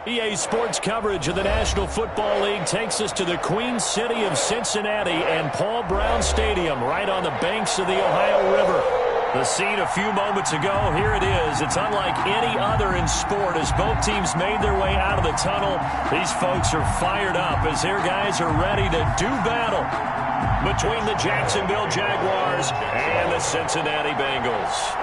EA Sports coverage of the National Football League takes us to the Queen City of Cincinnati and Paul Brown Stadium right on the banks of the Ohio River. The scene a few moments ago, here it is. It's unlike any other in sport as both teams made their way out of the tunnel. These folks are fired up as their guys are ready to do battle between the Jacksonville Jaguars and the Cincinnati Bengals.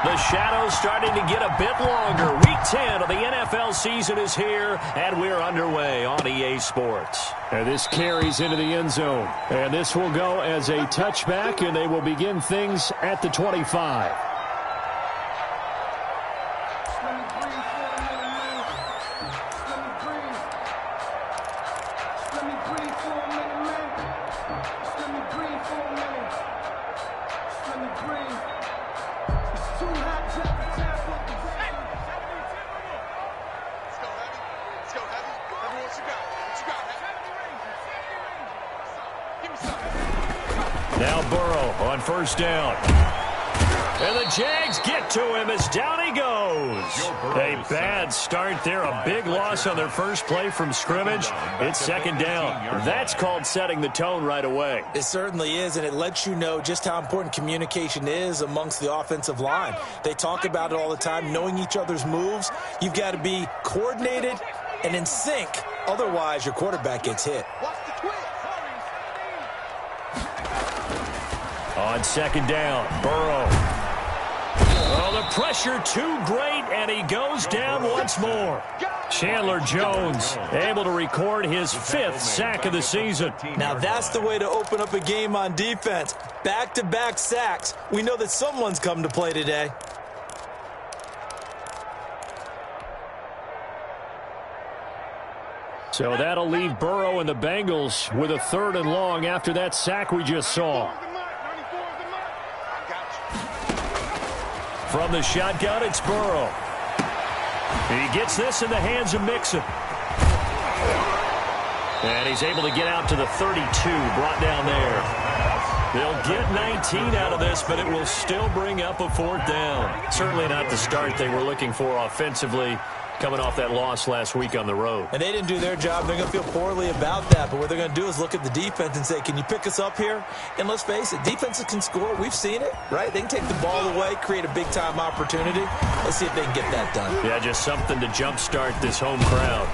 The shadow's starting to get a bit longer. Week 10 of the NFL season is here, and we're underway on EA Sports. And this carries into the end zone. And this will go as a touchback, and they will begin things at the 25. Now Burrow on first down. And the Jags get to him as down he goes. A bad start there. A big loss on their first play from scrimmage. It's second down. That's called setting the tone right away. It certainly is, and it lets you know just how important communication is amongst the offensive line. They talk about it all the time, knowing each other's moves. You've got to be coordinated and in sync. Otherwise, your quarterback gets hit. On second down, Burrow. Oh, the pressure too great, and he goes down once more. Chandler Jones able to record his 5th sack of the season. Now that's the way to open up a game on defense. Back-to-back sacks. We know that someone's come to play today. So that'll leave Burrow and the Bengals with a 3rd and long after that sack we just saw. From the shotgun, it's Burrow. He gets this in the hands of Mixon. And he's able to get out to the 32, brought down there. They'll get 19 out of this, but it will still bring up a 4th down. Certainly not the start they were looking for offensively, coming off that loss last week on the road. And they didn't do their job. They're going to feel poorly about that. But what they're going to do is look at the defense and say, can you pick us up here? And let's face it, defenses can score. We've seen it, right? They can take the ball away, create a big-time opportunity. Let's see if they can get that done. Yeah, just something to jumpstart this home crowd.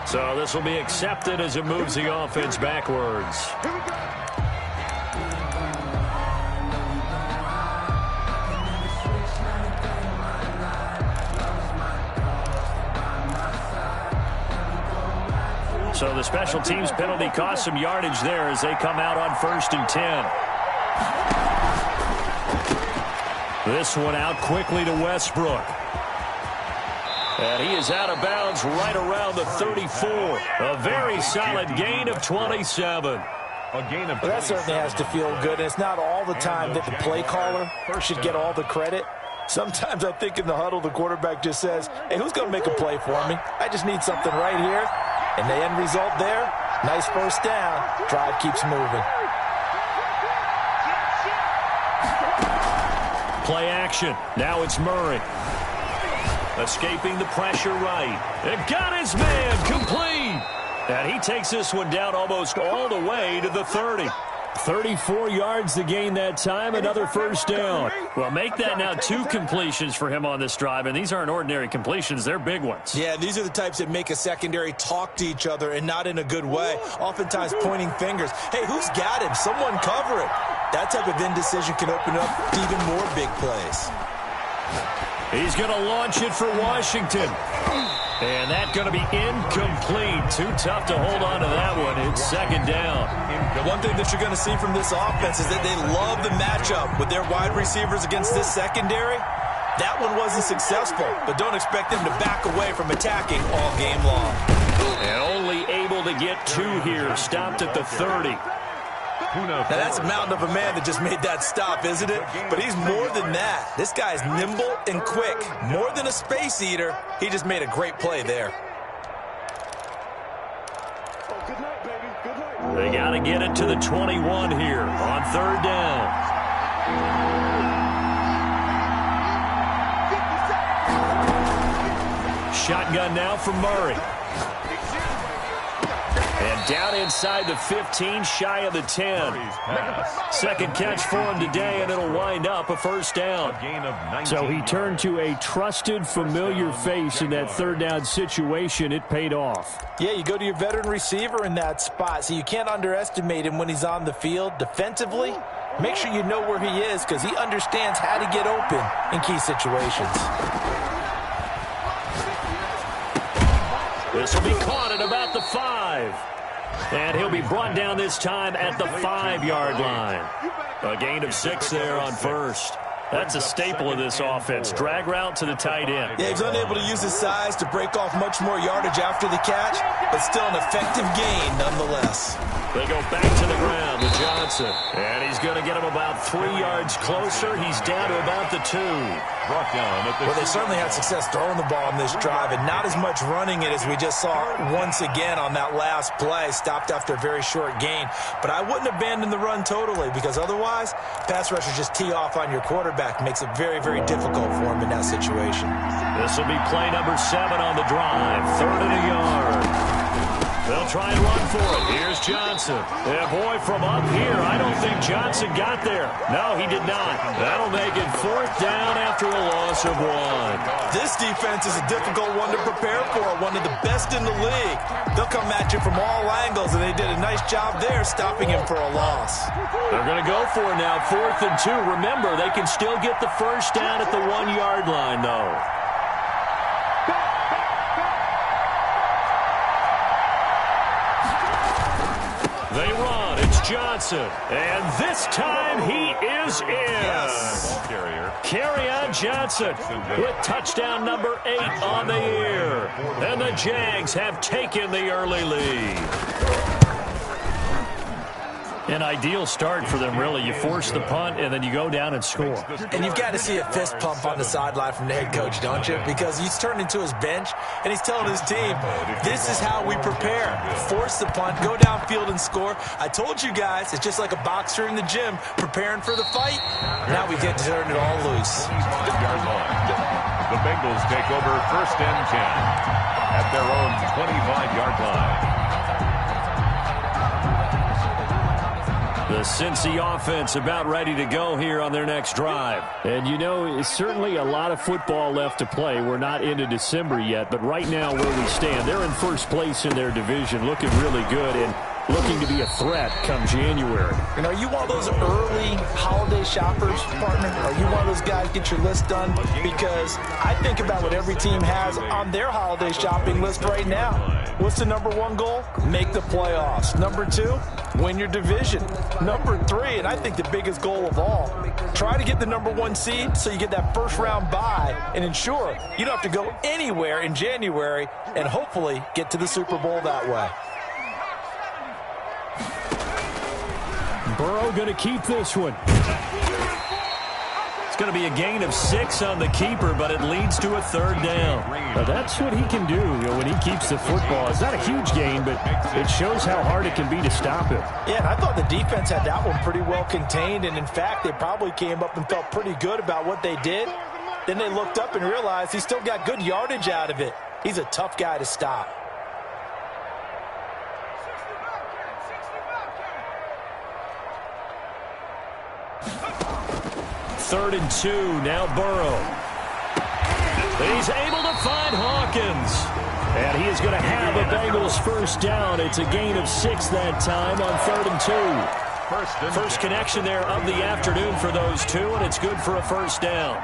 So this will be accepted as it moves the offense backwards. So the special teams penalty cost some yardage there as they come out on 1st and 10. This one out quickly to Westbrook. And he is out of bounds right around the 34. A very solid gain of 27. Well, that certainly has to feel good. And it's not all the time that the play caller should get all the credit. Sometimes I think in the huddle, the quarterback just says, hey, who's going to make a play for me? I just need something right here. And the end result there, nice first down. Drive keeps moving. Play action. Now it's Murray. Escaping the pressure right. And got his man complete. And he takes this one down almost all the way to the 30. 34 yards to gain that time, another first down. Well, make that now 2 completions for him on this drive, and these aren't ordinary completions. They're big ones. Yeah, these are the types that make a secondary talk to each other and not in a good way, oftentimes pointing fingers. Hey, who's got him? Someone cover it. That type of indecision can open up to even more big plays. He's going to launch it for Washington. And that's going to be incomplete. Too tough to hold on to that one. It's second down. One thing that you're going to see from this offense is that they love the matchup with their wide receivers against this secondary. That one wasn't successful, but don't expect them to back away from attacking all game long. And only able to get 2 here. Stopped at the 30. Now, that's a mountain of a man that just made that stop, isn't it? But he's more than that. This guy's nimble and quick. More than a space eater. He just made a great play there. They got to get it to the 21 here on third down. Shotgun now from Murray. And down inside the 15, shy of the 10. Second catch for him today, and it'll wind up a first down. So he turned to a trusted, familiar face in that third down situation. It paid off. Yeah, you go to your veteran receiver in that spot, so you can't underestimate him when he's on the field. Defensively, make sure you know where he is because he understands how to get open in key situations. This will be caught at about the 5. And he'll be brought down this time at the 5-yard line. A gain of 6 there on first. That's a staple of this offense. Drag route to the tight end. Yeah, he's unable to use his size to break off much more yardage after the catch, but still an effective gain nonetheless. They go back to the ground with Johnson. And he's going to get him about 3 yards closer. He's down to about the 2. Well, they certainly had success throwing the ball in this drive, and not as much running it as we just saw once again on that last play. Stopped after a very short gain. But I wouldn't abandon the run totally, because otherwise, pass rushers just tee off on your quarterback. Makes it very, very difficult for him in that situation. This will be play number 7 on the drive. 3rd and a yard. They'll try and run for it. Here's Johnson. And boy, from up here, I don't think Johnson got there. No, he did not. That'll make it 4th down after a loss of 1. This defense is a difficult one to prepare for, one of the best in the league. They'll come at you from all angles, and they did a nice job there stopping him for a loss. They're going to go for it now, 4th and 2. Remember, they can still get the first down at the 1-yard line, though. They run. It's Johnson. And this time he is in. Yes. Kerryon Johnson with touchdown number 8 on the year. And the Jags have taken the early lead. An ideal start for them, really. You force the punt, and then you go down and score. And you've got to see a fist pump on the sideline from the head coach, don't you? Because he's turned into his bench, and he's telling his team, this is how we prepare. Force the punt, go downfield and score. I told you guys, it's just like a boxer in the gym preparing for the fight. Now we get to turn it all loose. The Bengals take over 1st and 10 at their own 25-yard line. The Cincy offense about ready to go here on their next drive. And, you know, it's certainly a lot of football left to play. We're not into December yet, but right now where we stand, they're in first place in their division, looking really good and looking to be a threat come January. And are you one of those early holiday shoppers, partner? Are you one of those guys get your list done? Because I think about what every team has on their holiday shopping list right now. What's the number 1 goal? Make the playoffs. Number 2, win your division. Number 3, and I think the biggest goal of all, try to get the number 1 seed so you get that first round bye and ensure you don't have to go anywhere in January and hopefully get to the Super Bowl that way. Burrow going to keep this one. It's going to be a gain of 6 on the keeper, but it leads to a 3rd down. Well, that's what he can do when he keeps the football. It's not a huge gain, but it shows how hard it can be to stop him. Yeah, and I thought the defense had that one pretty well contained, and in fact, they probably came up and felt pretty good about what they did. Then they looked up and realized he still got good yardage out of it. He's a tough guy to stop. Third and 2, now Burrow. He's able to find Hawkins. And he is going to have a Bengals first down. It's a gain of 6 that time on 3rd and 2. First connection there of the afternoon for those two, and it's good for a first down.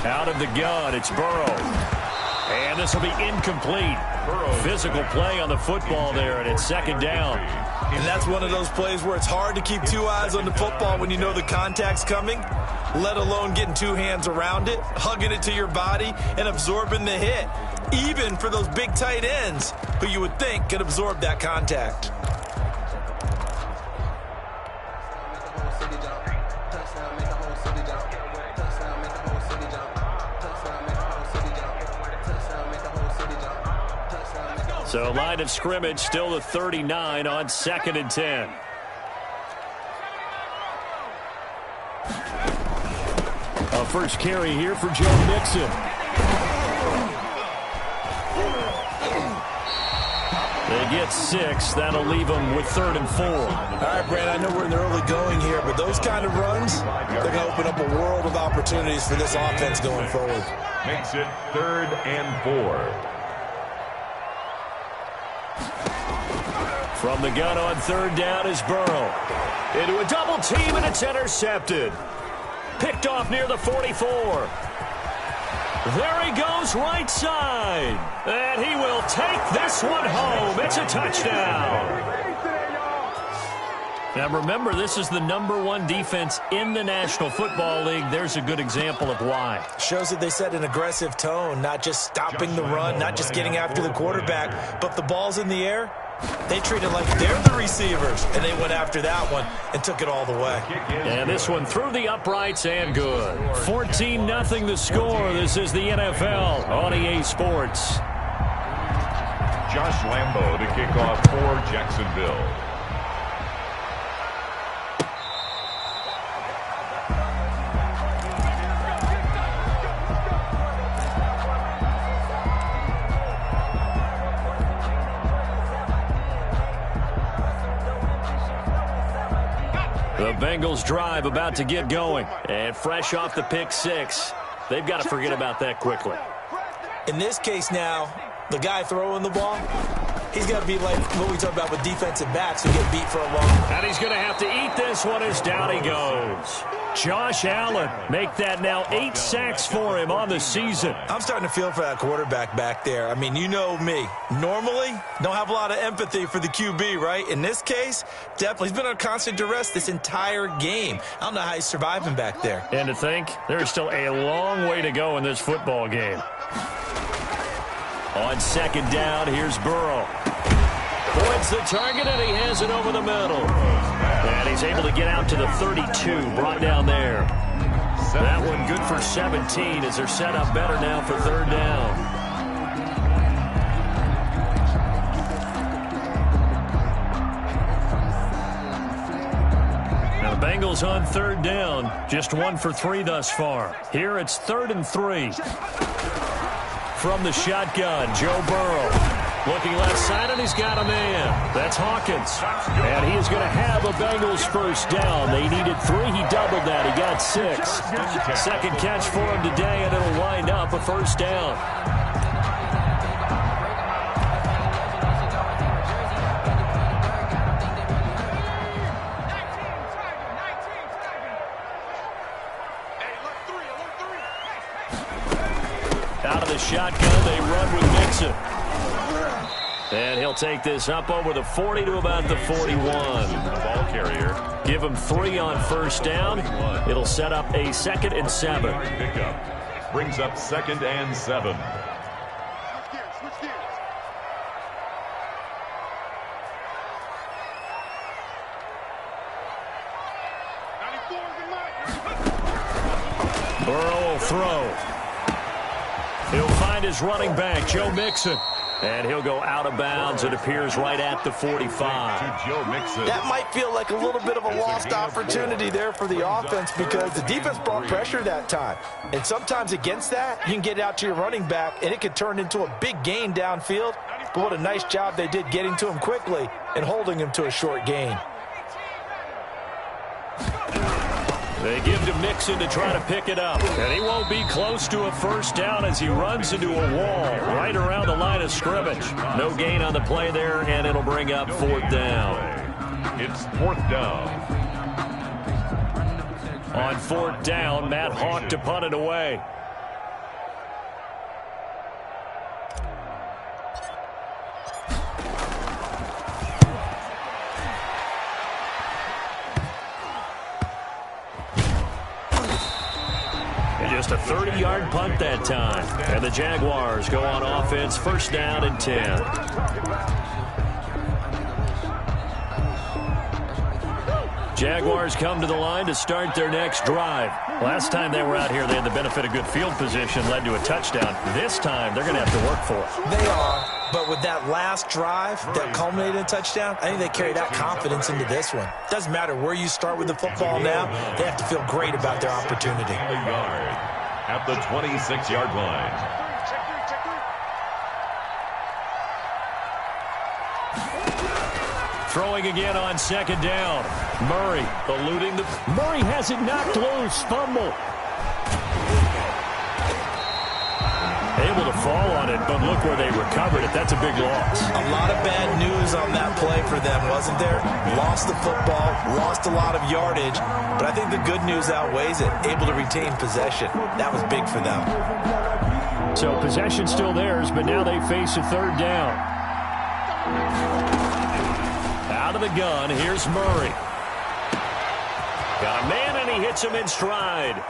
Out of the gun, it's Burrow. And this will be incomplete. Physical play on the football there, and it's 2nd down. And that's one of those plays where it's hard to keep 2 eyes on the football when you know the contact's coming, let alone getting 2 hands around it, hugging it to your body, and absorbing the hit, even for those big tight ends who you would think could absorb that contact. So line of scrimmage still the 39 on 2nd and 10. A first carry here for Joe Mixon. They get 6. That'll leave them with 3rd and 4. All right, Brad, I know we're in the early going here, but those kind of runs, they're going to open up a world of opportunities for this offense going forward. Makes it 3rd and 4. From the gun on 3rd down is Burrow. Into a double team, and it's intercepted. Picked off near the 44. There he goes right side. And he will take this one home. It's a touchdown. Now remember, this is the #1 defense in the National Football League. There's a good example of why. Shows that they set an aggressive tone, not just stopping the run, not just getting after the quarterback, but if the ball's in the air, they treat it like they're the receivers, and they went after that one and took it all the way. And this one through the uprights and good. 14-0 the score. This is the NFL on EA Sports. Josh Lambo to kick off for Jacksonville. The Bengals drive about to get going. And fresh off the pick 6, they've got to forget about that quickly. In this case now, the guy throwing the ball, he's got to be like what we talk about with defensive backs who get beat for a long time. And he's going to have to eat this one as down he goes. Josh Allen, make that now 8 sacks for him on the season. I'm starting to feel for that quarterback back there. I mean, you know me. Normally, don't have a lot of empathy for the QB, right? In this case, definitely. He's been on constant duress this entire game. I don't know how he's surviving back there. And to think, there's still a long way to go in this football game. On 2nd down, here's Burrow. Points the target, and he has it over the middle. And he's able to get out to the 32, brought down there. That one good for 17 as they're set up better now for 3rd down. Now the Bengals on 3rd down, just 1 for 3 thus far. Here it's 3rd and 3. From the shotgun, Joe Burrow. Looking left side, and he's got a man. That's Hawkins. And he is going to have a Bengals first down. They needed 3. He doubled that. He got 6. Second catch for him today, and it'll wind up a first down. Out of the shotgun, they run with Mixon. And he'll take this up over the 40 to about the 41. Ball carrier. Give him 3 on first down. It'll set up a 2nd and 7. Pickup brings up 2nd and 7. Burrow will throw. He'll find his running back, Joe Mixon. And he'll go out of bounds. It appears right at the 45. That might feel like a little bit of a lost opportunity there for the offense because the defense brought pressure that time. And sometimes against that, you can get out to your running back, and it could turn into a big gain downfield. But what a nice job they did getting to him quickly and holding him to a short gain. They give to Mixon to try to pick it up. And he won't be close to a first down as he runs into a wall right around the line of scrimmage. No gain on the play there, and it'll bring up 4th down. It's 4th down. On 4th down, Matt Hawk to punt it away. Just a 30-yard punt that time. And the Jaguars go on offense, first down and 10. Jaguars come to the line to start their next drive. Last time they were out here, they had the benefit of good field position, led to a touchdown. This time, they're going to have to work for it. They are. But with that last drive that culminated in a touchdown, I think they carry that confidence into this one. Doesn't matter where you start with the football now, they have to feel great about their opportunity. At the 26-yard line. Throwing again on second down. Murray eluding the... Murray has it knocked loose. Fumble. Able to fall on it, but look where they recovered it. That's a big loss. A lot of bad news on that play for them, wasn't there? Lost the football, lost a lot of yardage, but I think the good news outweighs it. Able to retain possession. That was big for them. So possession still theirs, but now they face a third down. Out of the gun, here's Murray. Got a man, and he hits him in stride.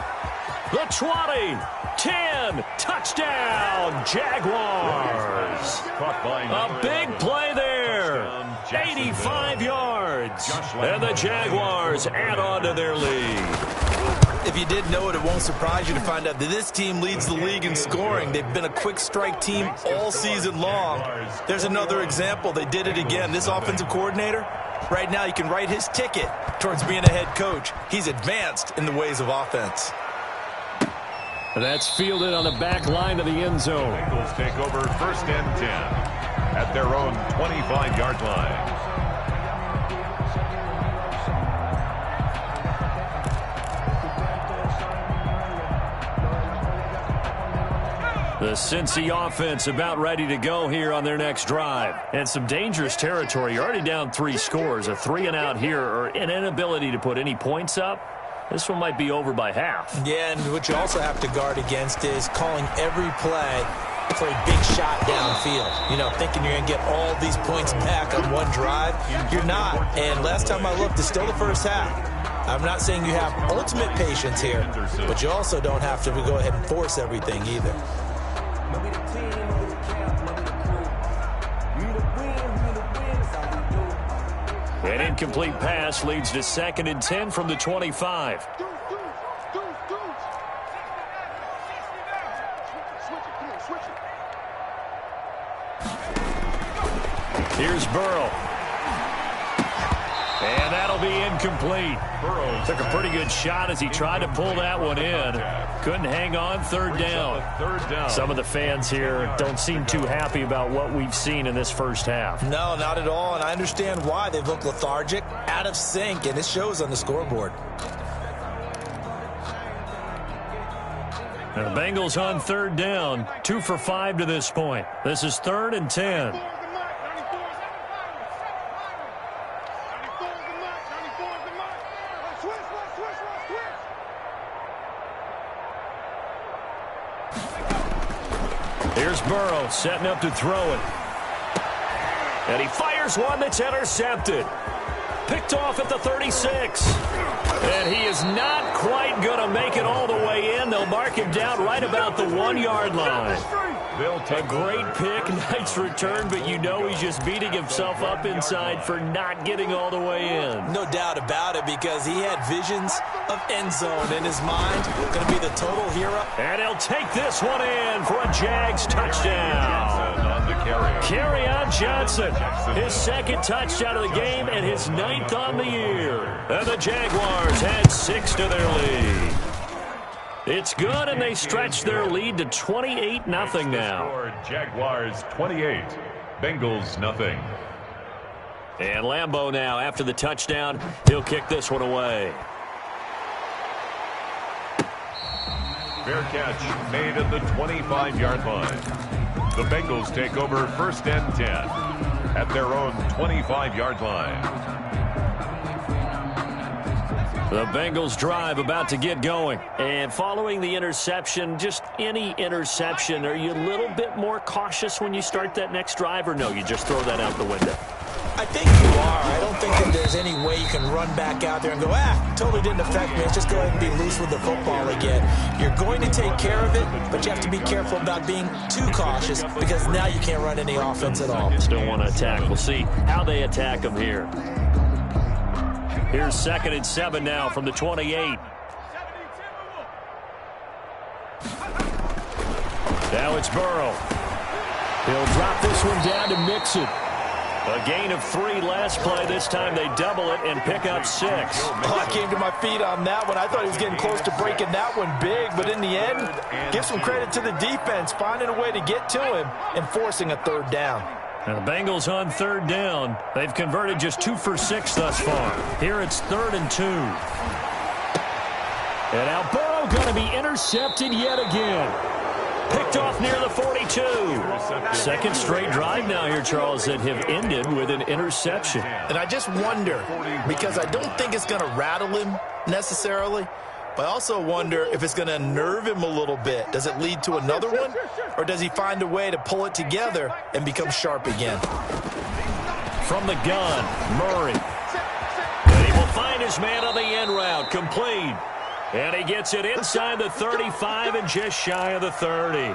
The 20, 10, touchdown, Jaguars. A big play there. 85 yards. And the Jaguars add on to their lead. If you didn't know it, it won't surprise you to find out that this team leads the league in scoring. They've been a quick strike team all season long. There's another example. They did it again. This offensive coordinator, right now you can write his ticket towards being a head coach. He's advanced in the ways of offense. That's fielded on the back line of the end zone. Bengals take over 1st and 10 at their own 25-yard line. The Cincy offense about ready to go here on their next drive. And some dangerous territory. You're already down 3 scores. A 3-and-out here, or an inability to put any points up. This one might be over by half. Yeah, and what you also have to guard against is calling every play for a big shot downfield. You know, thinking you're going to get all these points back on one drive. You're not. And last time I looked, it's still the first half. I'm not saying you have ultimate patience here, but you also don't have to go ahead and force everything either. An incomplete pass leads to 2nd and 10 from the 25. Here's Burrow. And that'll be incomplete. Burrow took a pretty good shot as he tried to pull that one in. Couldn't hang on. 3rd down. Some of the fans here don't seem too happy about what we've seen in this first half. No, not at all, and I understand why. They've looked lethargic, out of sync, and it shows on the scoreboard. And the Bengals on 3rd down. 2 for 5 to this point. This is 3rd and 10. Here's Burrow setting up to throw it. And he fires one that's intercepted. Picked off at the 36. And he is not quite going to make it all the way in. They'll mark him down right about the 1-yard line. A great pick, nice return, but you know he's just beating himself up inside for not getting all the way in. No doubt about it, because he had visions of end zone in his mind. Going to be the total hero. And he'll take this one in for a Jags touchdown. Kerryon Johnson, his 2nd touchdown of the game and his 9th on the year. And the Jaguars add 6 to their lead. It's good, and they stretch their lead to 28-0 now. Jaguars 28, Bengals nothing. And Lambeau now, after the touchdown, he'll kick this one away. Fair catch made at the 25-yard line. The Bengals take over 1st and 10 at their own 25-yard line. The Bengals drive about to get going. And following the interception, just any interception, are you a little bit more cautious when you start that next drive, or no, you just throw that out the window? I think you are. I don't think that there's any way you can run back out there and go, totally didn't affect me. Let's just go ahead and be loose with the football again. You're going to take care of it, but you have to be careful about being too cautious, because now you can't run any offense at all. Still want to attack. We'll see how they attack them here. Here's 2nd and 7 now from the 28. Now it's Burrow. He'll drop this one down to mix it. A gain of 3 last play. This time they double it and pick up 6. Oh, I came to my feet on that one. I thought he was getting close to breaking that one big, but in the end, give some credit to the defense, finding a way to get to him and forcing a 3rd down. Now the Bengals on 3rd down. They've converted just 2 for 6 thus far. Here it's 3rd and 2. And now Burrow going to be intercepted yet again. Picked off near the 42. Second straight drive now here, Charles, that have ended with an interception. And I just wonder, because I don't think it's going to rattle him necessarily, but I also wonder if it's going to nerve him a little bit. Does it lead to another one, or does he find a way to pull it together and become sharp again? From the gun, Murray. And he will find his man on the end route, complete. And he gets it inside the 35 and just shy of the 30.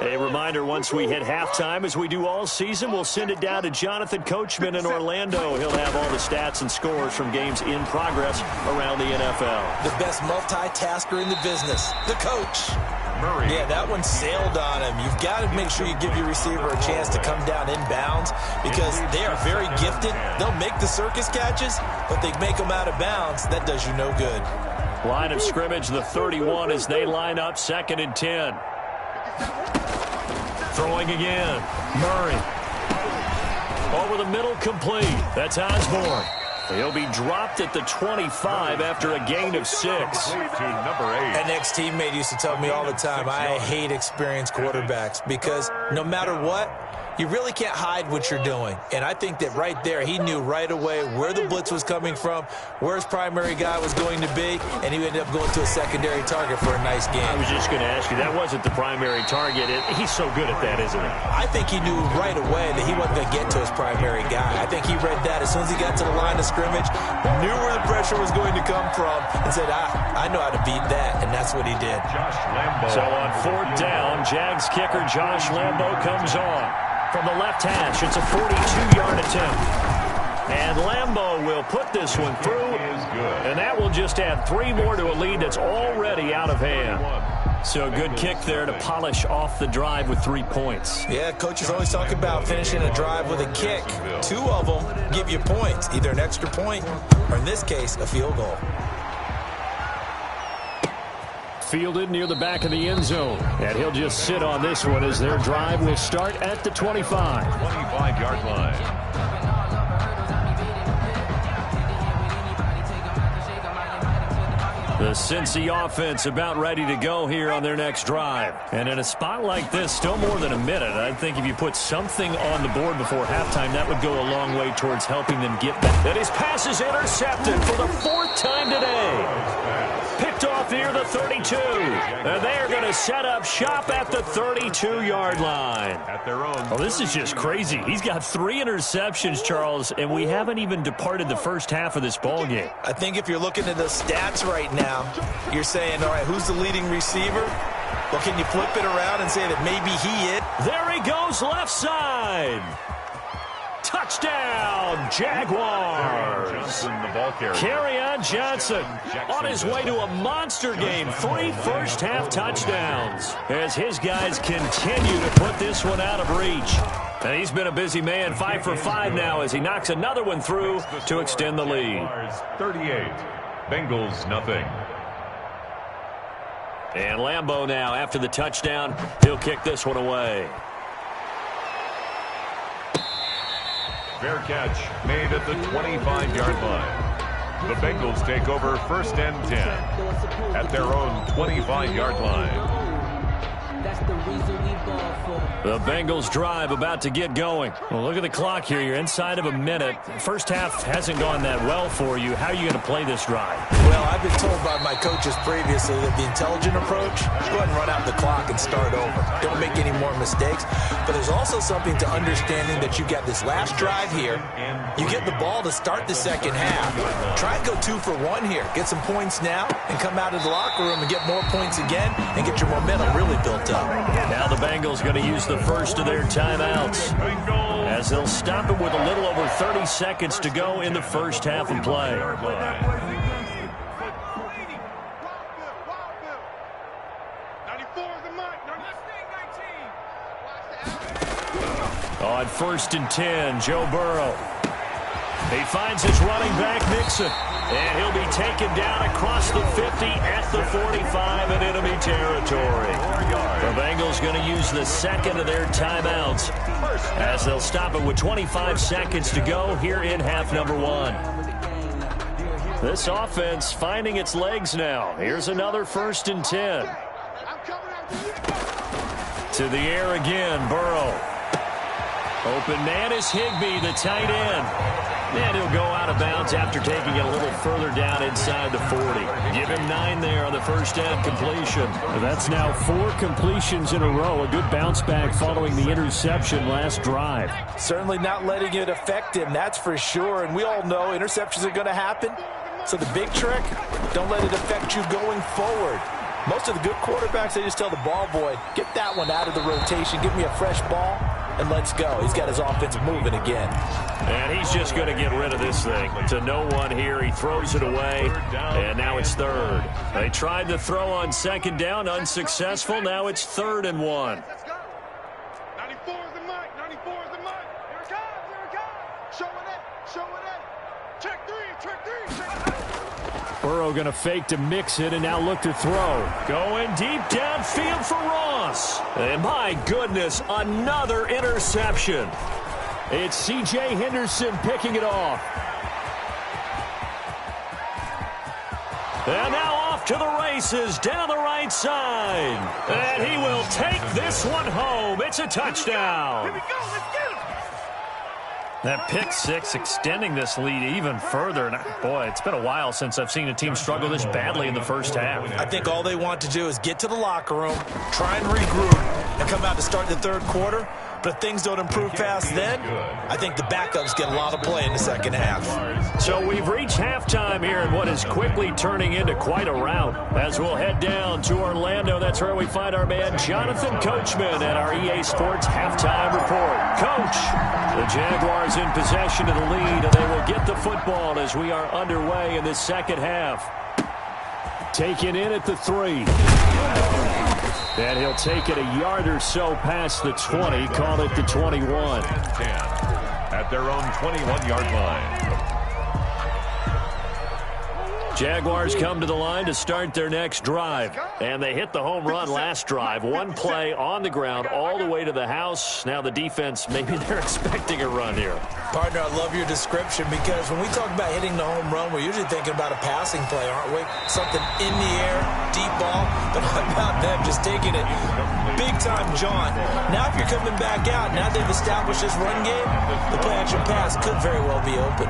A reminder, once we hit halftime, as we do all season, we'll send it down to Jonathan Coachman in Orlando. He'll have all the stats and scores from games in progress around the NFL. The best multitasker in the business, the coach. Murray. Yeah, that one sailed on him. You've got to make sure you give your receiver a chance to come down inbounds because they are very gifted. They'll make the circus catches, but they make them out of bounds. That does you no good. Line of scrimmage, the 31 as they line up 2nd and 10. Throwing again. Murray. Over the middle, complete. That's Osborne. He'll be dropped at the 25 after a gain of 6. To number 8. An ex-teammate used to tell me all the time, I hate experienced quarterbacks because no matter what, you really can't hide what you're doing. And I think that right there, he knew right away where the blitz was coming from, where his primary guy was going to be, and he ended up going to a secondary target for a nice game. I was just going to ask you, that wasn't the primary target. He's so good at that, isn't he? I think he knew right away that he wasn't going to get to his primary guy. I think he read that as soon as he got to the line of scrimmage, knew where the pressure was going to come from, and said, I know how to beat that, and that's what he did. Josh Lambo. So on 4th down, Jags kicker Josh Lambo comes on. From the left hash, it's a 42-yard attempt. And Lambo will put this one through, and that will just add 3 more to a lead that's already out of hand. So a good kick there to polish off the drive with 3 points. Yeah, coaches always talk about finishing a drive with a kick. 2 of them give you points, either an extra point or, in this case, a field goal. Fielded near the back of the end zone. And he'll just sit on this one as their drive will start at the 25. 25-yard line. The Cincy offense about ready to go here on their next drive. And in a spot like this, still more than a minute, I think if you put something on the board before halftime, that would go a long way towards helping them get back. And his pass is intercepted for the 4th time today. Picked off near the 32. And they are going to set up shop at the 32-yard line. At their own. Oh, this is just crazy. He's got 3 interceptions, Charles, and we haven't even departed the first half of this ballgame. I think if you're looking at the stats right now, you're saying, all right, who's the leading receiver? Well, can you flip it around and say that maybe he is? There he goes, left side. Touchdown, Jaguars. The ball carrier. Kerryon Johnson on his way to a monster game. 3 first-half touchdowns as his guys continue to put this one out of reach. And he's been a busy man, 5 for 5 now as he knocks another one through to extend the lead. 38. Bengals, nothing. And Lambo now, after the touchdown, he'll kick this one away. Fair catch made at the 25-yard line. The Bengals take over 1st and 10 at their own 25-yard line. The Bengals drive about to get going. Well, look at the clock here. You're inside of a minute. First half hasn't gone that well for you. How are you going to play this drive? Well, I've been told by my coaches previously that the intelligent approach, go ahead and run out the clock and start over. Don't make any more mistakes. But there's also something to understanding that you got this last drive here. You get the ball to start the second half. Try and go 2 for 1 here. Get some points now and come out of the locker room and get more points again and get your momentum really built up. Now the Bengals going to use the first of their timeouts as they'll stop it with a little over 30 seconds to go in the first half of play. On 1st and 10, Joe Burrow. He finds his running back, Mixon. And he'll be taken down across the 50 at the 45 in enemy territory. The Bengals going to use the second of their timeouts as they'll stop it with 25 seconds to go here in half number 1. This offense finding its legs now. Here's another 1st and 10. To the air again, Burrow. Open man is Higbee, the tight end. And he'll go out of bounds after taking it a little further down inside the 40. Give him 9 there on the first down completion. That's now 4 completions in a row. A good bounce back following the interception last drive. Certainly not letting it affect him, that's for sure. And we all know interceptions are going to happen. So the big trick, don't let it affect you going forward. Most of the good quarterbacks, they just tell the ball boy, get that one out of the rotation, give me a fresh ball, and let's go. He's got his offense moving again. And he's just going to get rid of this thing. To no one here. He throws it away, and now it's 3rd. They tried to throw on 2nd down, unsuccessful. Now it's 3rd and 1. 94 is the mic. 94 is the mic. Here it comes. Here it comes. Show it in. Show it in. Check 3. Check 3. Check 3. Burrow going to fake to mix it and now look to throw. Going deep downfield for Ross. And my goodness, another interception. It's C.J. Henderson picking it off. And now off to the races down the right side. And he will take this one home. It's a touchdown. Here we go. Let's get him. That pick 6 extending this lead even further. And boy, it's been a while since I've seen a team struggle this badly in the first half. I think all they want to do is get to the locker room, try and regroup, and come out to start the 3rd quarter. But if things don't improve fast then, I think the backups get a lot of play in the second half. So we've reached halftime here in what is quickly turning into quite a rout. As we'll head down to Orlando, that's where we find our man Jonathan Coachman at our EA Sports Halftime Report. Coach, the Jaguars in possession of the lead, and they will get the football as we are underway in the second half. Taken in at the 3. And he'll take it a yard or so past the 20, call it the 21. 10 at their own 21-yard line. Jaguars come to the line to start their next drive. And they hit the home run last drive. One play on the ground all the way to the house. Now the defense, maybe they're expecting a run here. Partner, I love your description because when we talk about hitting the home run, we're usually thinking about a passing play, aren't we? Something in the air, deep ball. But how about them just taking it big time, John? Now if you're coming back out, now they've established this run game, the play-action pass could very well be open.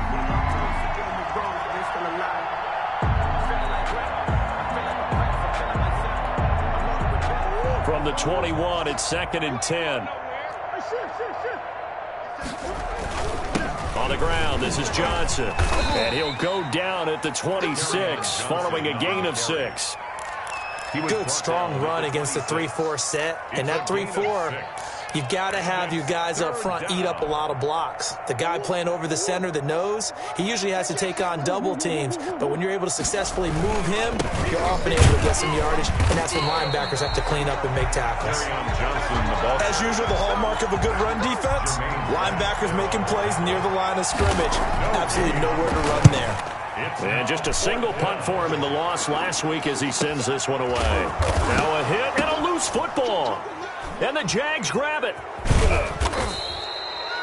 From the 21, it's 2nd and 10. On the ground, this is Johnson. And he'll go down at the 26, following a gain of 6. Good, strong run against the 3-4 set. And that 3-4, you've got to have your guys up front eat up a lot of blocks. The guy playing over the center, the nose, he usually has to take on double teams. But when you're able to successfully move him, you're often able to get some yardage. And that's when linebackers have to clean up and make tackles. As usual, the hallmark of a good run defense, linebackers making plays near the line of scrimmage. Absolutely nowhere to run there. And just a single punt for him in the loss last week as he sends this one away. Now a hit and a loose football. And the Jags grab it.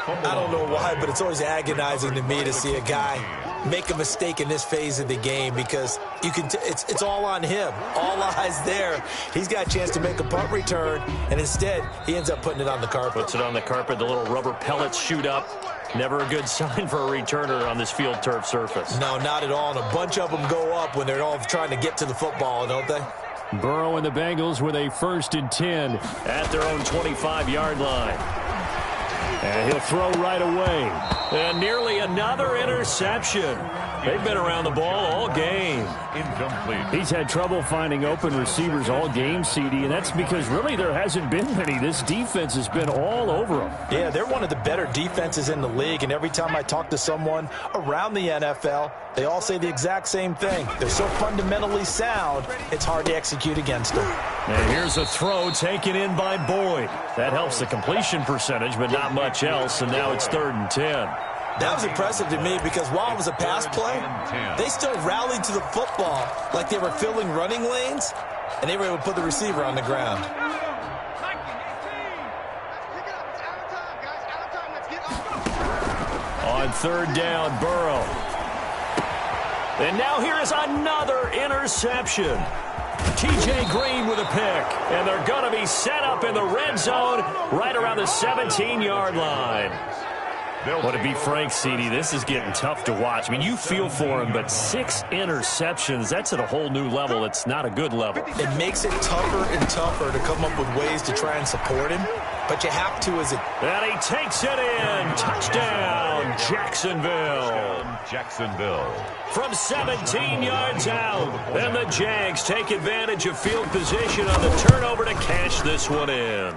I don't know why, but it's always agonizing to me to see a guy make a mistake in this phase of the game because you can. It's all on him. All eyes there. He's got a chance to make a punt return, and instead he ends up putting it on the carpet. Puts it on the carpet. The little rubber pellets shoot up. Never a good sign for a returner on this field turf surface. No, not at all. And a bunch of them go up when they're all trying to get to the football, don't they? Burrow and the Bengals with a 1st and 10 at their own 25-yard line. And he'll throw right away. And nearly another interception. They've been around the ball all game. Incomplete. He's had trouble finding open receivers all game, CD, and that's because really there hasn't been many. This defense has been all over them. Yeah, they're one of the better defenses in the league, and every time I talk to someone around the NFL, they all say the exact same thing. They're so fundamentally sound, it's hard to execute against them. And here's a throw taken in by Boyd. That helps the completion percentage, but not much else, and now it's 3rd and 10. That was impressive to me because while it was a pass play, they still rallied to the football like they were filling running lanes, and they were able to put the receiver on the ground. On 3rd down, Burrow. And now here is another interception. T.J. Green with a pick, and they're going to be set up in the red zone right around the 17-yard line. Well, to be frank, CD, this is getting tough to watch. I mean, you feel for him, but 6 interceptions, that's at a whole new level. It's not a good level. It makes it tougher and tougher to come up with ways to try and support him, but you have to as a... And he takes it in. Touchdown, Jacksonville. Jacksonville. From 17 yards out, and the Jags take advantage of field position on the turnover to cash this one in.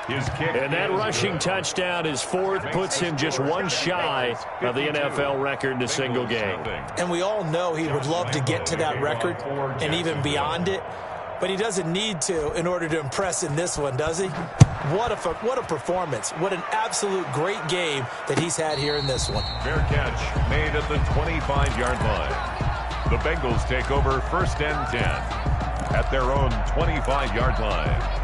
And that rushing touchdown is 4th, puts him just one shy of the NFL record in a single game. And we all know he would love to get to that record and even beyond it, but he doesn't need to in order to impress in this one, does he? What a performance. What an absolute great game that he's had here in this one. Fair catch made at the 25-yard line. The Bengals take over 1st and 10 at their own 25-yard line.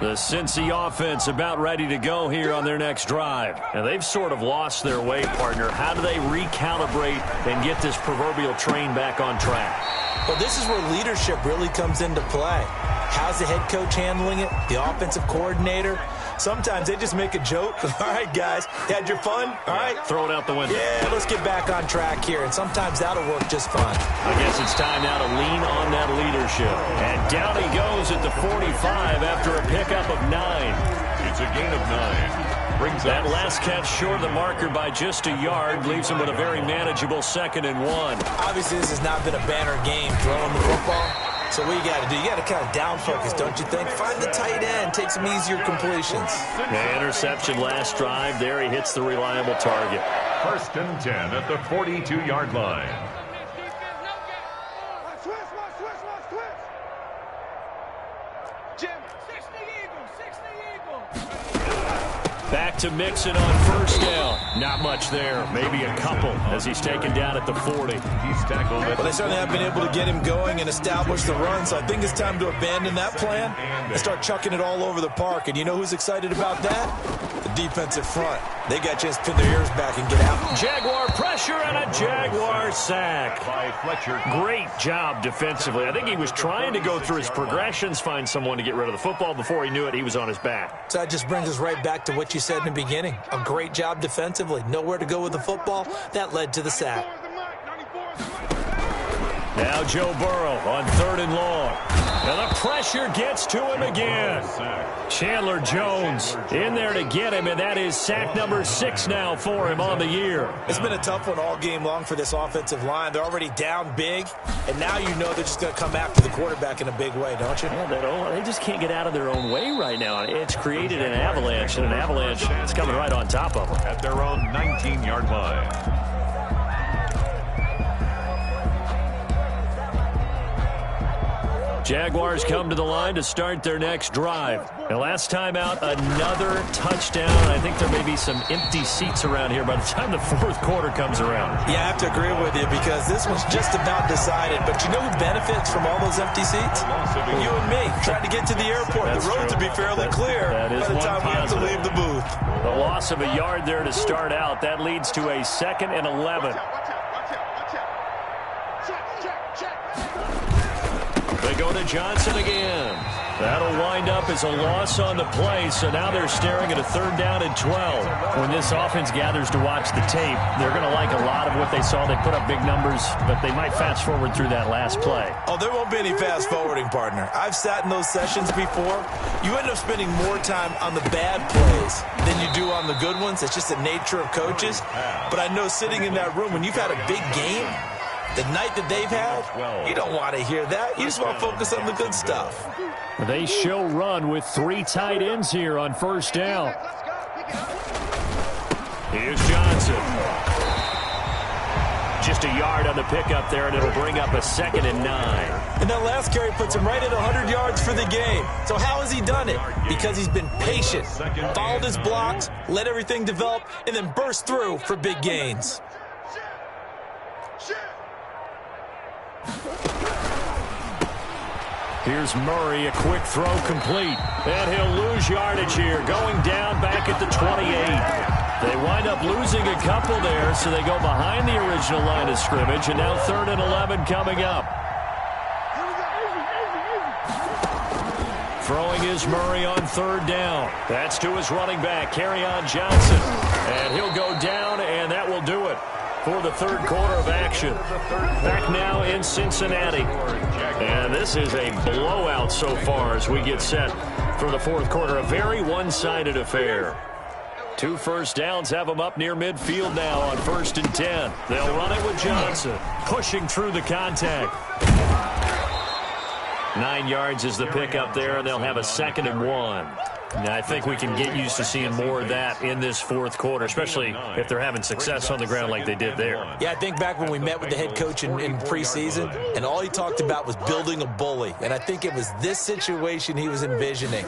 The Cincy offense about ready to go here on their next drive. And they've sort of lost their way, partner. How do they recalibrate and get this proverbial train back on track? Well, this is where leadership really comes into play. How's the head coach handling it? The offensive coordinator? Sometimes they just make a joke. All right, guys, had your fun? All right. Throw it out the window. Yeah, let's get back on track here. And sometimes that'll work just fine. I guess it's time now to lean on that leadership. And down he goes at the 45 after a pickup of 9. It's a gain of 9. Brings that last catch short of the marker by just a yard, leaves him with a very manageable 2nd and 1. Obviously, this has not been a banner game throwing the football. So what you got to do, you got to kind of down focus, don't you think? Find the tight end, take some easier completions. The interception last drive. There he hits the reliable target. 1st and 10 at the 42-yard line. Back to Mixon on 1st down. Not much there. Maybe a couple as he's taken down at the 40. He's tackled. Well, they certainly have been able to get him going and establish the run, so I think it's time to abandon that plan and start chucking it all over the park. And you know who's excited about that? The defensive front. They got a chance to pin their ears back and get out. Jaguar pressure and a Jaguar sack. By Fletcher. Great job defensively. I think he was trying to go through his progressions, find someone to get rid of the football. Before he knew it, he was on his back. So that just brings us right back to what you said in the beginning. A great job defensively. Nowhere to go with the football. That led to the sack. Now Joe Burrow on 3rd and long. And the pressure gets to him again. Chandler Jones in there to get him, and that is sack number 6 now for him on the year. It's been a tough one all game long for this offensive line. They're already down big, and now you know they're just going to come after the quarterback in a big way, don't you? Yeah, they just can't get out of their own way right now. It's created an avalanche, and an avalanche is coming right on top of them. At their own 19-yard line. Jaguars come to the line to start their next drive. And last time out, another touchdown. I think there may be some empty seats around here by the time the 4th quarter comes around. Yeah, I have to agree with you because this one's just about decided. But you know who benefits from all those empty seats? You and me, trying to get to the airport. That's the roads will be fairly clear by the time we have to leave the booth. The loss of a yard there to start out. That leads to a 2nd and 11. They go to Johnson again. That'll wind up as a loss on the play, so now they're staring at a 3rd down and 12. When this offense gathers to watch the tape, they're going to like a lot of what they saw. They put up big numbers, but they might fast forward through that last play. Oh, there won't be any fast forwarding, partner. I've sat in those sessions before. You end up spending more time on the bad plays than you do on the good ones. It's just the nature of coaches. But I know sitting in that room, when you've had a big game, the night that they've had, you don't want to hear that. You just want to focus on the good stuff. They show run with 3 tight ends here on 1st down. Here's Johnson. Just a yard on the pickup there, and it'll bring up a 2nd and 9. And that last carry puts him right at 100 yards for the game. So how has he done it? Because he's been patient, followed his blocks, let everything develop, and then burst through for big gains. Here's Murray, a quick throw complete. And he'll lose yardage here, going down back at the 28. They wind up losing a couple there, so they go behind the original line of scrimmage, and now 3rd and 11 coming up. Throwing is Murray on 3rd down. That's to his running back, Kerryon Johnson. And he'll go down, and that will do it for the 3rd quarter of action. Back now in Cincinnati. And this is a blowout so far as we get set for the 4th quarter. A very one-sided affair. 2 first downs have them up near midfield now on 1st and 10. They'll run it with Johnson, pushing through the contact. 9 yards is the pickup there, and they'll have a 2nd and 1. Now, I think we can get used to seeing more of that in this 4th quarter, especially if they're having success on the ground like they did there. Yeah, I think back when we met with the head coach in preseason, and all he talked about was building a bully. And I think it was this situation he was envisioning.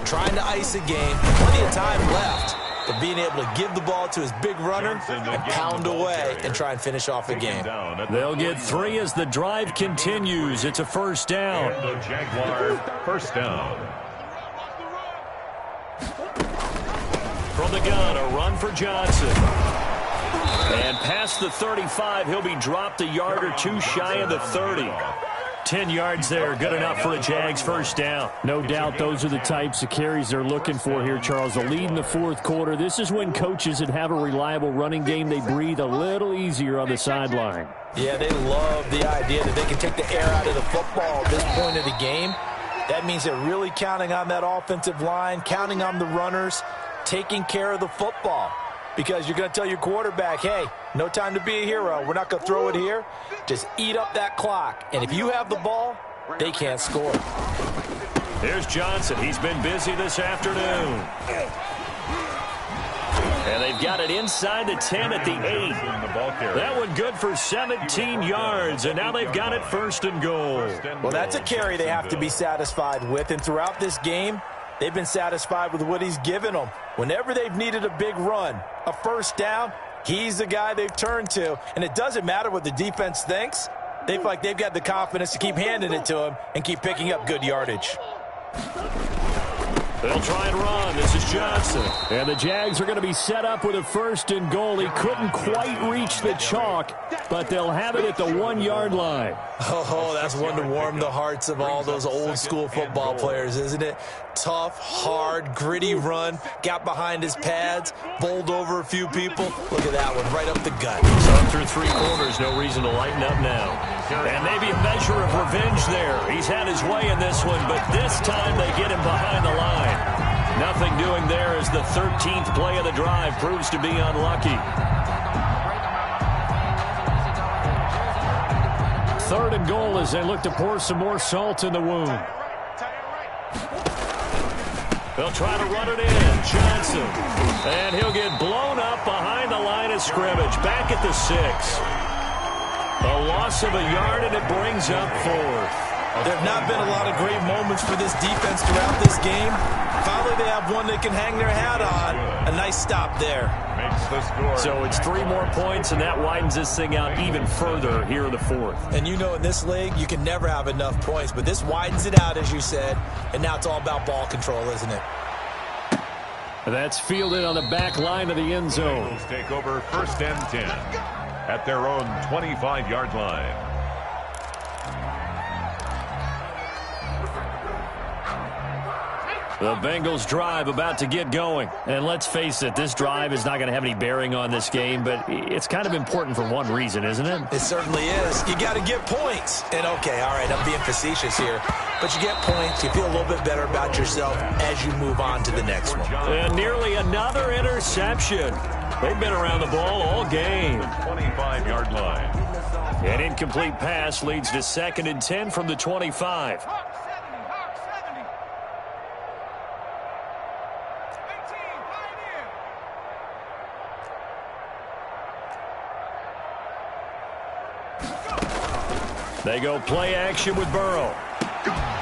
Trying to ice a game, plenty of time left, but being able to give the ball to his big runner and pound away and try and finish off a game. They'll get 3 as the drive continues. It's a 1st down. The Jaguars, 1st down. From the gun, a run for Johnson. And past the 35, he'll be dropped a yard or 2 shy of the 30. 10 yards there, good enough for a Jags 1st down. No doubt those are the types of carries they're looking for here, Charles. The lead in the 4th quarter. This is when coaches that have a reliable running game, they breathe a little easier on the sideline. Yeah, they love the idea that they can take the air out of the football at this point of the game. That means they're really counting on that offensive line, counting on the runners, taking care of the football. Because you're going to tell your quarterback, hey, no time to be a hero. We're not going to throw it here. Just eat up that clock. And if you have the ball, they can't score. Here's Johnson. He's been busy this afternoon. And they've got it inside the 10 at the 8. That one good for 17 yards. And now they've got it 1st and goal. Well, that's a carry they have to be satisfied with. And throughout this game, they've been satisfied with what he's given them. Whenever they've needed a big run, a 1st down, he's the guy they've turned to. And it doesn't matter what the defense thinks. They feel like they've got the confidence to keep handing it to him and keep picking up good yardage. They'll try and run. This is Johnson. And the Jags are going to be set up with a 1st and goal. He couldn't quite reach the chalk, but they'll have it at the 1-yard line. Oh, that's one to warm the hearts of all those old-school football players, isn't it? Tough, hard, gritty run. Got behind his pads, bowled over a few people. Look at that one, right up the gut. So through 3 quarters, no reason to lighten up now. And maybe a measure of revenge there. He's had his way in this one, but this time they get him behind the line. Nothing doing there as the 13th play of the drive proves to be unlucky. 3rd and goal as they look to pour some more salt in the wound. They'll try to run it in. Johnson. And he'll get blown up behind the line of scrimmage. Back at the 6. A loss of a yard, and it brings up 4th. There have not been a lot of great moments for this defense throughout this game. Finally, they have one they can hang their hat on. A nice stop there. Makes the score. So it's 3 more points, and that widens this thing out even further here in the 4th. And you know in this league, you can never have enough points. But this widens it out, as you said. And now it's all about ball control, isn't it? That's fielded on the back line of the end zone. Bengals take over 1st and 10 at their own 25-yard line. The Bengals drive about to get going. And let's face it, this drive is not going to have any bearing on this game, but it's kind of important for one reason, isn't it? It certainly is. You got to get points. And okay, all right, I'm being facetious here. But you get points, you feel a little bit better about yourself as you move on to the next one. And nearly another interception. They've been around the ball all game. 25-yard line. An incomplete pass leads to 2nd and 10 from the 25. They go play action with Burrow.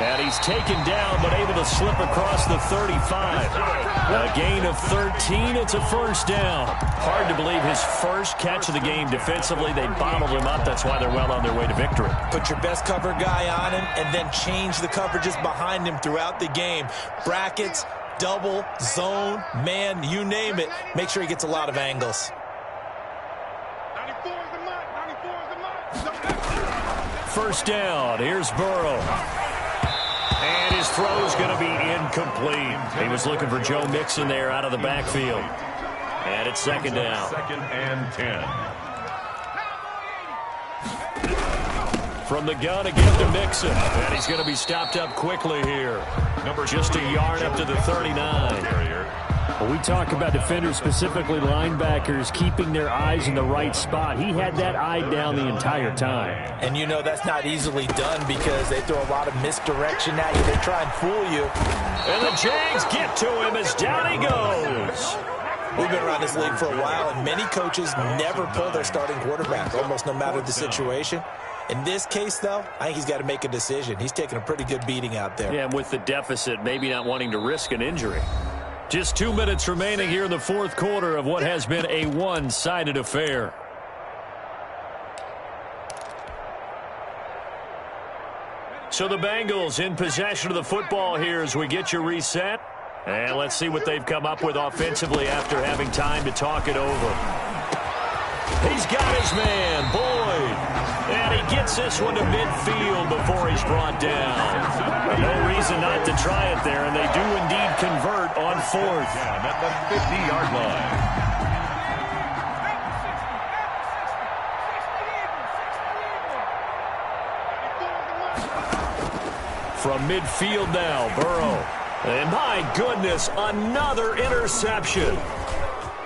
And he's taken down, but able to slip across the 35. A gain of 13. It's a first down. Hard to believe his first catch of the game defensively. They bottled him up. That's why they're well on their way to victory. Put your best cover guy on him and then change the coverages behind him throughout the game. Brackets, double, zone, man, you name it. Make sure he gets a lot of angles. 94 is the mark. 94 is the mark. First down. Here's Burrow. And his throw's going to be incomplete. He was looking for Joe Mixon there out of the backfield. And it's second down. Second and 10. From the gun again to Mixon. And he's going to be stopped up quickly here. Just a yard up to the 39. Well, we talk about defenders, specifically linebackers, keeping their eyes in the right spot. He had that eye down the entire time. And you know that's not easily done because they throw a lot of misdirection at you. They try and fool you. And the Jags get to him as down he goes. We've been around this league for a while, and many coaches never pull their starting quarterback, almost no matter the situation. In this case, though, I think he's got to make a decision. He's taking a pretty good beating out there. Yeah, and with the deficit, maybe not wanting to risk an injury. Just 2 minutes remaining here in the fourth quarter of what has been a one-sided affair. So the Bengals in possession of the football here as we get you reset. And let's see what they've come up with offensively after having time to talk it over. He's got his man, Boyd. And he gets this one to midfield before he's brought down. No reason not to try it there, and they do indeed convert on fourth. Down at the 50-yard line. From midfield now, Burrow. And my goodness, another interception.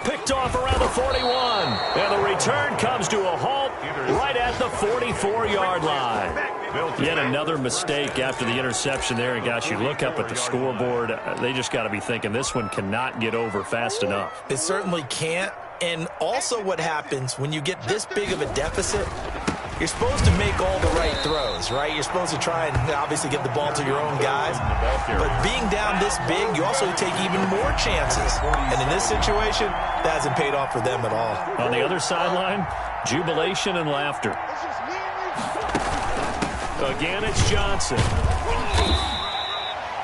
Picked off around the 41. And the return comes to a halt right at the 44-yard line. Yet another mistake after the interception there. And, gosh, you look up at the scoreboard. They just got to be thinking this one cannot get over fast enough. It certainly can't. And also what happens when you get this big of a deficit, you're supposed to make all the right throws, right? You're supposed to try and obviously get the ball to your own guys. But being down this big, you also take even more chances. And in this situation, that hasn't paid off for them at all. On the other sideline, jubilation and laughter. Again, it's Johnson.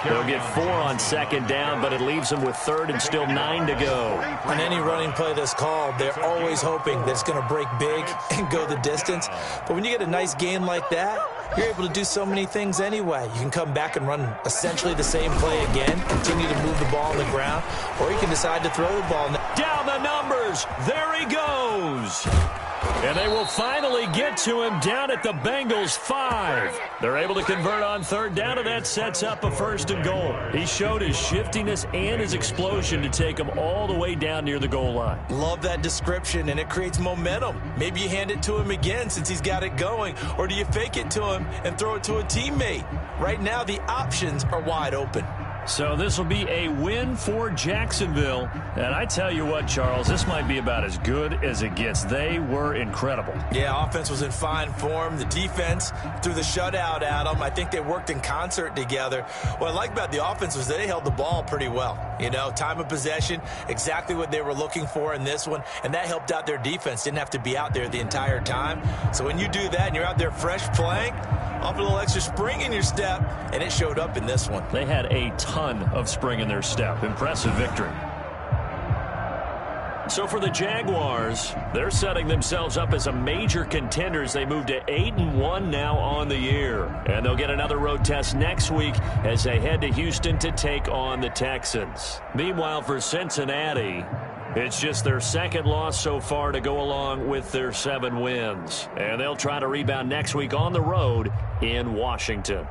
They'll get 4 on second down, but it leaves them with third and still 9 to go. On any running play that's called, they're always hoping that it's going to break big and go the distance. But when you get a nice gain like that, you're able to do so many things anyway. You can come back and run essentially the same play again, continue to move the ball on the ground, or you can decide to throw the ball. Down the numbers. There he goes. And they will finally get to him down at the Bengals 5. They're able to convert on third down, and that sets up a first and goal. He showed his shiftiness and his explosion to take him all the way down near the goal line. Love that description, and it creates momentum. Maybe you hand it to him again since he's got it going, or do you fake it to him and throw it to a teammate? Right now, the options are wide open. So this will be a win for Jacksonville. And I tell you what, Charles, this might be about as good as it gets. They were incredible. Yeah, offense was in fine form. The defense threw the shutout at them. I think they worked in concert together. What I like about the offense was they held the ball pretty well. You know, time of possession, exactly what they were looking for in this one. And that helped out their defense. Didn't have to be out there the entire time. So when you do that and you're out there fresh playing, off a little extra spring in your step, and it showed up in this one. They had a ton of spring in their step. Impressive victory. So for the Jaguars, they're setting themselves up as a major contender as they move to 8-1 now on the year. And they'll get another road test next week as they head to Houston to take on the Texans. Meanwhile, for Cincinnati, it's just their second loss so far to go along with their 7 wins. And they'll try to rebound next week on the road in Washington.